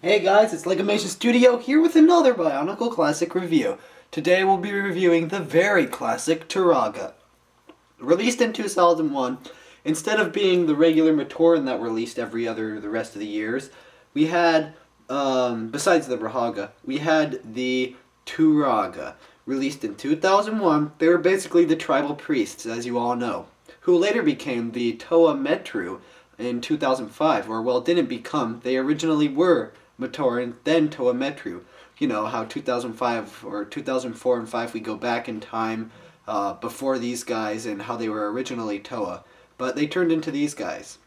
Hey guys, it's LegomationStudio here with another Bionicle Classic review. Today we'll be reviewing the very classic Turaga. Released in 2001, instead of being the regular Matoran that released the rest of the years, we had, besides the Rahaga, we had the Turaga. Released in 2001, they were basically the tribal priests, as you all know, who later became the Toa Metru in 2005, or well, didn't become, they originally were Matoran, then Toa Metru. You know how 2005 or 2004 and 5 we go back in time before these guys and how they were originally Toa, but they turned into these guys,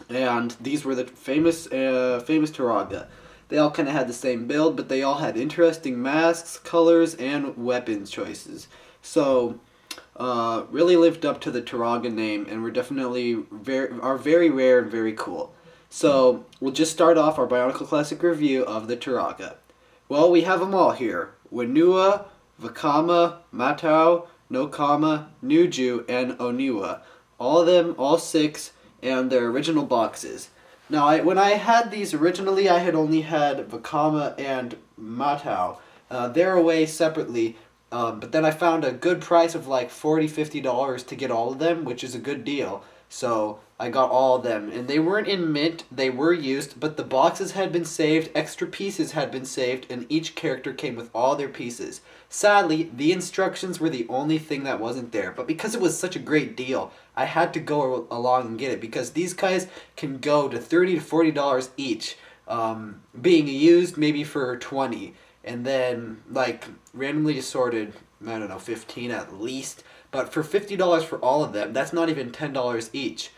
and these were the famous Turaga. They all kind of had the same build, but they all had interesting masks, colors, and weapons choices. So really lived up to the Turaga name, and were definitely very rare and very cool. So we'll just start off our Bionicle Classic review of the Turaga. Well, we have them all here: Wenua, Vakama, Matau, Nokama, Nuju, and Oniwa. All of them, all six, and their original boxes. Now, when I had these originally, I had only had Vakama and Matau. They're away separately, but then I found a good price of like $40–50 to get all of them, which is a good deal. So I got all of them, and they weren't in mint, they were used, but the boxes had been saved, extra pieces had been saved, and each character came with all their pieces. Sadly, the instructions were the only thing that wasn't there, but because it was such a great deal, I had to go along and get it, because these guys can go to $30–40 each, being used maybe for $20, and then like randomly assorted, I don't know, 15 at least. But for $50 for all of them, that's not even $10 each.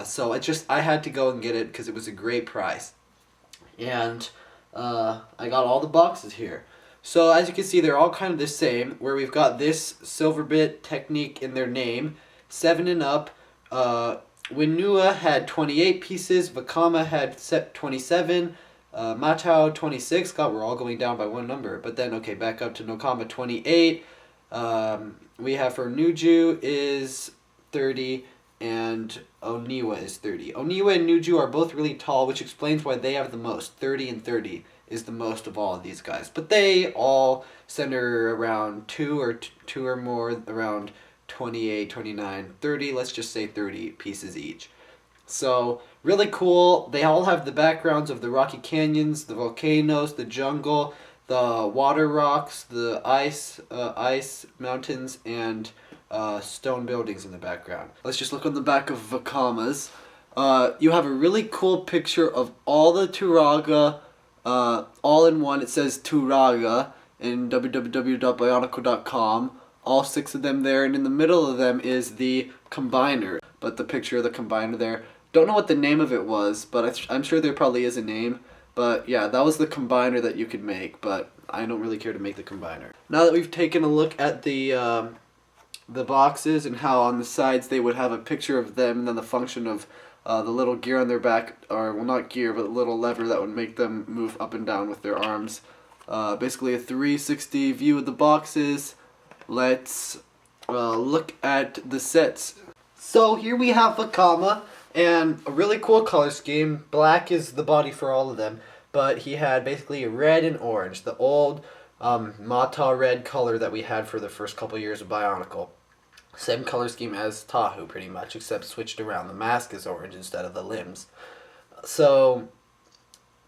So I had to go and get it because it was a great price. And I got all the boxes here. So as you can see, they're all kind of the same, where we've got this silver bit technique in their name, 7 and up. Wenua had 28 pieces, Vakama had 27, Matau 26. God, we're all going down by one number. But then, okay, back up to Nokama 28. We have for Nuju is 30, and Oniwa is 30. Oniwa and Nuju are both really tall, which explains why they have the most. 30 and 30 is the most of all of these guys. But they all center around 2 or more, around 28, 29, 30. Let's just say 30 pieces each. So, really cool. They all have the backgrounds of the rocky canyons, the volcanoes, the jungle, the water rocks, the ice mountains, and stone buildings in the background. Let's just look on the back of Vakama's. You have a really cool picture of all the Turaga, all in one. It says Turaga in www.bionicle.com. All 6 of them there, and in the middle of them is the combiner. But the picture of the combiner there, don't know what the name of it was, but I'm sure there probably is a name. But yeah, that was the combiner that you could make, but I don't really care to make the combiner. Now that we've taken a look at the boxes and how on the sides they would have a picture of them, and then the function of the little gear on their back, or well, not gear, but a little lever that would make them move up and down with their arms. Basically a 360 view of the boxes. Let's look at the sets. So here we have Vakama, and a really cool color scheme. Black is the body for all of them, but he had basically red and orange, the old Mata red color that we had for the first couple years of Bionicle. Same color scheme as Tahu, pretty much, except switched around. The mask is orange instead of the limbs. So,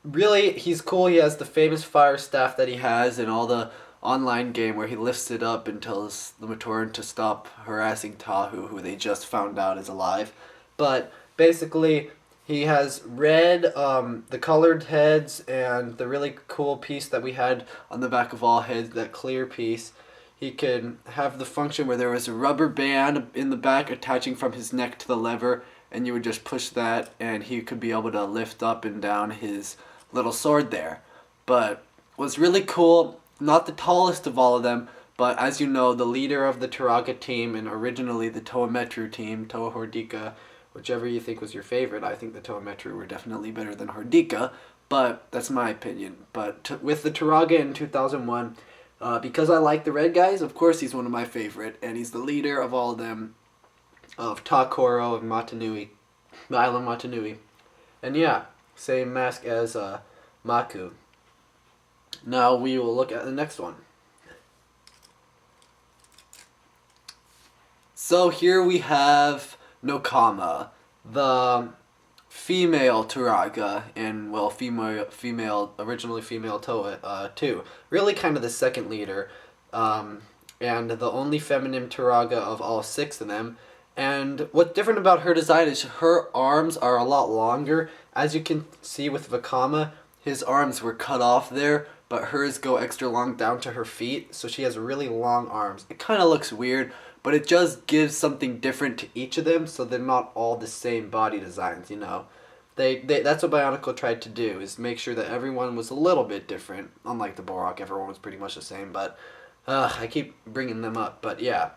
really, he's cool. He has the famous fire staff that he has in all the online game, where he lifts it up and tells the Matoran to stop harassing Tahu, who they just found out is alive. But basically, he has red, the colored heads, and the really cool piece that we had on the back of all heads, that clear piece. He can have the function where there was a rubber band in the back attaching from his neck to the lever, and you would just push that, and he could be able to lift up and down his little sword there. But what's really cool, not the tallest of all of them, but as you know, the leader of the Turaga team, and originally the Toa Metru team, Toa Hordika, whichever you think was your favorite. I think the Toa Metru were definitely better than Hordika, but that's my opinion. But with the Turaga in 2001, because I like the red guys, of course he's one of my favorite, and he's the leader of all of them, of Takoro and Matanui, the island Matanui. And yeah, same mask as Maku. Now we will look at the next one. So here we have Nokama, the female Turaga, and well, originally female Toa, too. Really kind of the second leader, and the only feminine Turaga of all 6 of them. And what's different about her design is her arms are a lot longer. As you can see with Vakama, his arms were cut off there, but hers go extra long down to her feet, so she has really long arms. It kind of looks weird, but it just gives something different to each of them, so they're not all the same body designs, you know. That's what Bionicle tried to do, is make sure that everyone was a little bit different. Unlike the Borak, everyone was pretty much the same, but I keep bringing them up, but yeah.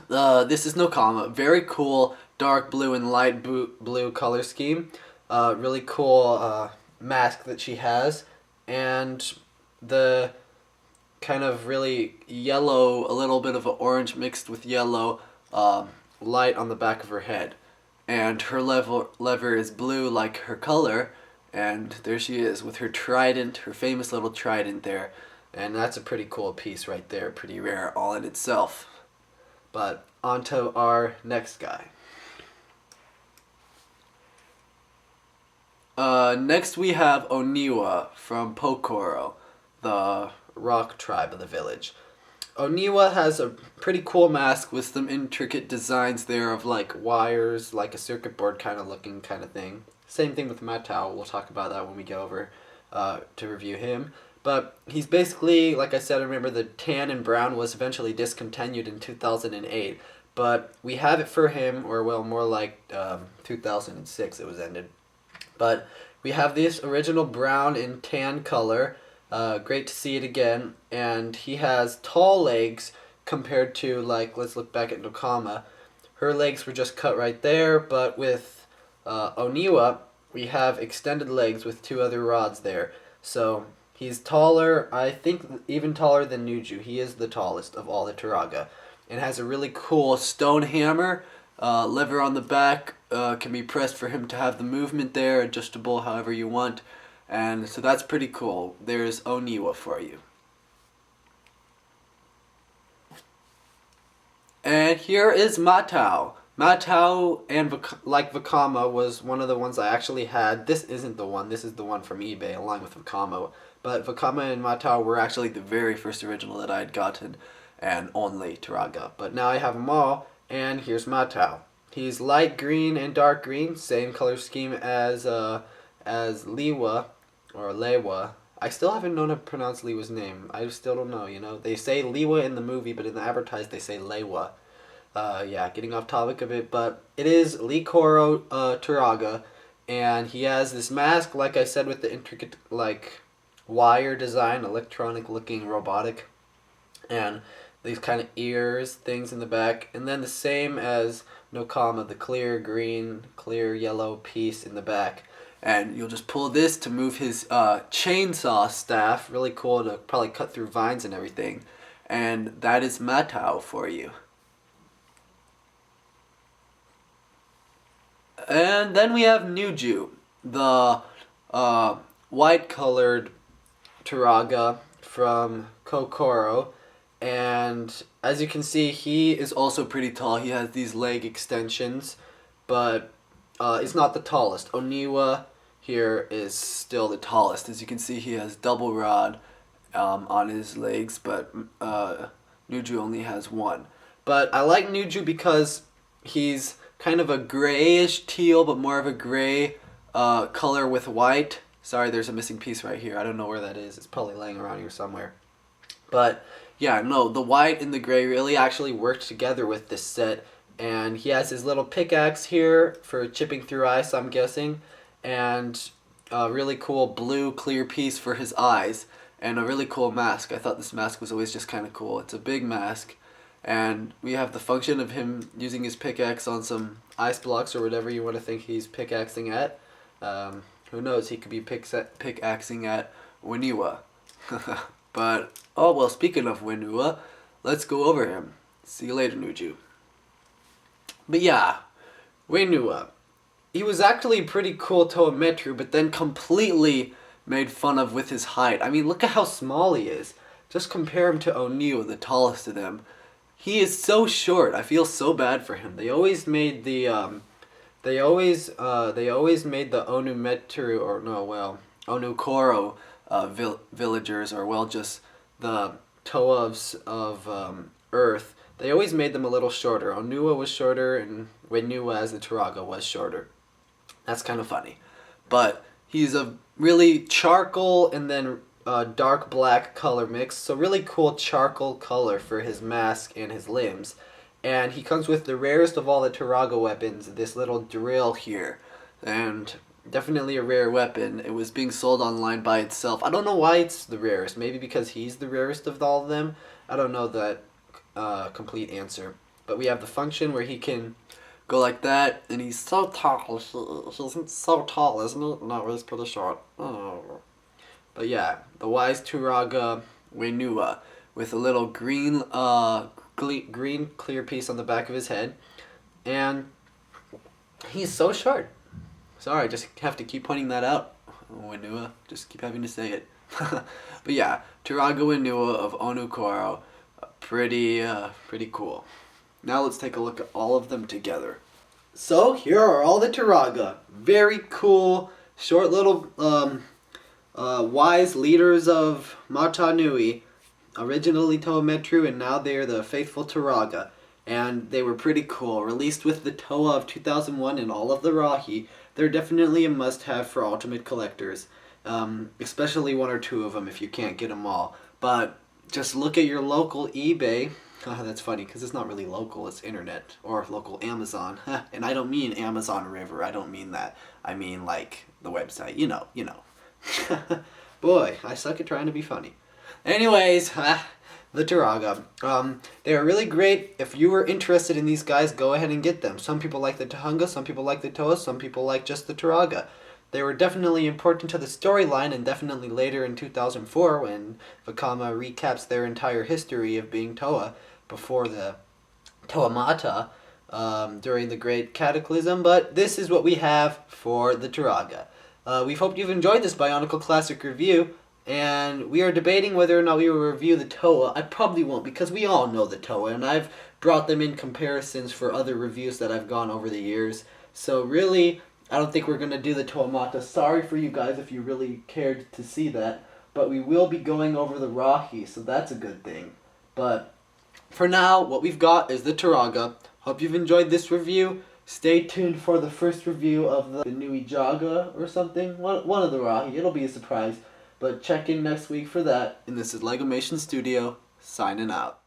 This is Nokama. Very cool dark blue and light blue color scheme. Really cool mask that she has, and the kind of really yellow, a little bit of an orange mixed with yellow light on the back of her head. And her lever is blue like her color, and there she is with her trident, her famous little trident there. And that's a pretty cool piece right there, pretty rare all in itself. But on to our next guy. Next we have Oniwa from Pokoro, the rock tribe of the village. Oniwa has a pretty cool mask with some intricate designs there of like wires, like a circuit board kind of looking kind of thing. Same thing with Matao, we'll talk about that when we go over to review him. But he's basically, like I said, I remember the tan and brown was eventually discontinued in 2008. But we have it for him, or well, more like 2006 it was ended. But we have this original brown and tan color. Great to see it again. And he has tall legs compared to, like, let's look back at Nokama. Her legs were just cut right there, but with Oniwa, we have extended legs with 2 other rods there. So he's taller, I think even taller than Nuju. He is the tallest of all the Turaga. And has a really cool stone hammer. Lever on the back can be pressed for him to have the movement there, adjustable however you want. And so that's pretty cool. There's Oniwa for you. And here is Matao. Matao, and like Vakama, was one of the ones I actually had. This isn't the one. This is the one from eBay along with Vakama. But Vakama and Matao were actually the very first original that I had gotten, and only Turaga. But now I have them all, and here's Matao. He's light green and dark green, same color scheme as Liwa, or Lewa. I still haven't known how to pronounce Liwa's name. I still don't know, you know. They say Liwa in the movie, but in the advertised they say Lewa. Yeah, getting off topic of it, but it is Likoro Turaga, and he has this mask, like I said, with the intricate, like, wire design, electronic looking, robotic, and these kind of ears, things in the back, and then the same as Nokama, the clear green, clear yellow piece in the back. And you'll just pull this to move his chainsaw staff, really cool to probably cut through vines and everything. And that is Matao for you. And then we have Nuju, the white-colored Turaga from Kokoro. And as you can see, he is also pretty tall. He has these leg extensions, but is not the tallest. Oniwa here is still the tallest. As you can see, he has double rod on his legs, but Nuju only has 1. But I like Nuju because he's kind of a grayish teal, but more of a gray color with white. Sorry, there's a missing piece right here. I don't know where that is. It's probably laying around here somewhere. But yeah, no, the white and the gray really actually worked together with this set. And he has his little pickaxe here for chipping through ice, I'm guessing. And a really cool blue clear piece for his eyes. And a really cool mask. I thought this mask was always just kind of cool. It's a big mask. And we have the function of him using his pickaxe on some ice blocks or whatever you want to think he's pickaxing at. Who knows, he could be pickaxing at Winiwa. But, oh well, speaking of Winiwa, let's go over him. See you later, Nuju. But yeah, Winiwa. He was actually pretty cool Toametru, but then completely made fun of with his height. I mean, look at how small he is. Just compare him to Oniwa, the tallest of them. He is so short. I feel so bad for him. They always made the Onumetru, or no, well, Onukoro villagers, or well, just the Toas of Earth. They always made them a little shorter. Onua was shorter, and Wenua as the Turaga was shorter. That's kind of funny. But he's a really charcoal and then dark black color mix. So really cool charcoal color for his mask and his limbs. And he comes with the rarest of all the Turaga weapons, this little drill here. And definitely a rare weapon. It was being sold online by itself. I don't know why it's the rarest. Maybe because he's the rarest of all of them. I don't know that complete answer. But we have the function where he can go like that, and he's so tall. He's so tall, isn't he? No, he's pretty short. Oh. But yeah, the wise Turaga Wenua with a little green clear piece on the back of his head, and he's so short. Sorry, I just have to keep pointing that out. Wenua, just keep having to say it. But yeah, Turaga Wenua of Onukoro, pretty cool. Now let's take a look at all of them together. So here are all the Turaga. Very cool, short little wise leaders of Mata Nui. Originally Toa-Metru, and now they're the faithful Turaga. And they were pretty cool. Released with the Toa of 2001 and all of the Rahi, they're definitely a must-have for ultimate collectors. Especially one or two of them if you can't get them all. But just look at your local eBay. That's funny because it's not really local, it's internet, or local Amazon. And I don't mean Amazon River, I don't mean that. I mean like the website, you know. Boy, I suck at trying to be funny. Anyways, the Turaga. They are really great. If you were interested in these guys, go ahead and get them. Some people like the Tahunga, some people like the Toa, some people like just the Turaga. They were definitely important to the storyline, and definitely later in 2004 when Vakama recaps their entire history of being Toa before the Toa Mata during the Great Cataclysm. But this is what we have for the Turaga. We hope you've enjoyed this Bionicle Classic review, and we are debating whether or not we will review the Toa. I probably won't, because we all know the Toa, and I've brought them in comparisons for other reviews that I've gone over the years. So really, I don't think we're going to do the Toa Mata. Sorry for you guys if you really cared to see that, but we will be going over the Rahi, so that's a good thing. But for now, what we've got is the Turaga. Hope you've enjoyed this review. Stay tuned for the first review of the NUI-JAGA or something. One of the Rahi. It'll be a surprise. But check in next week for that. And this is LegomationStudio, signing out.